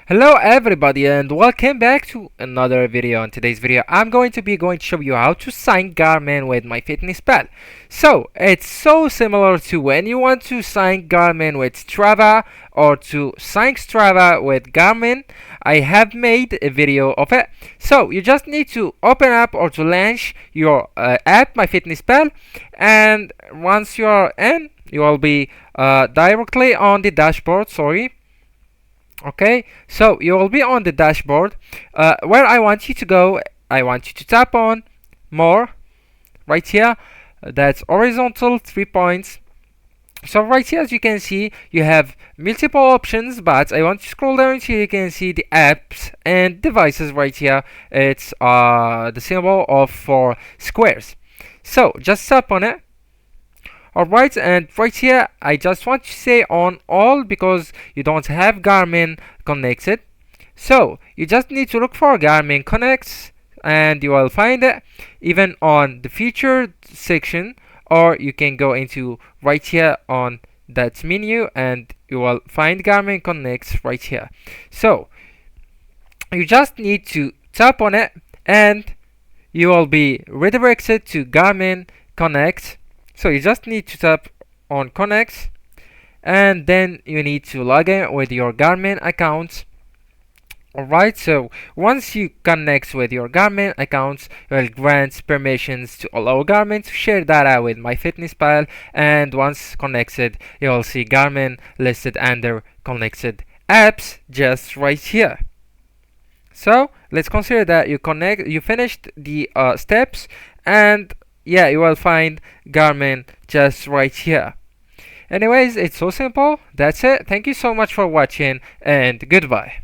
Hello everybody and welcome back to another video. In today's video I'm going to show you how to sign Garmin with MyFitnessPal. So it's so similar to when you want to sign Garmin with Strava or to sync Strava with Garmin. I have made a video of it. So you just need to open up or to launch your app MyFitnessPal, and once you are in you will be directly on the dashboard. Okay, so you will be on the dashboard. Where I want you to go, I want you to tap on more right here. That's horizontal 3 points. So right here, as you can see, you have multiple options, but I want to scroll down here. You can see the apps and devices right here. It's the symbol of 4 squares. So just tap on it. Alright, and right here I just want to say on all because you don't have Garmin connected. So you just need to look for Garmin connects and you will find it even on the featured section, or you can go into right here on that menu and you will find Garmin connects right here. So you just need to tap on it and you will be redirected to Garmin connect. So you just need to tap on connect and then you need to log in with your Garmin account. Alright, so once you connect with your Garmin account, you will grant permissions to allow Garmin to share data with MyFitnessPal, and once connected, you will see Garmin listed under connected apps just right here. So let's consider that you finished the steps, and yeah, you will find Garmin just right here. Anyways, it's so simple. That's it. Thank you so much for watching and goodbye.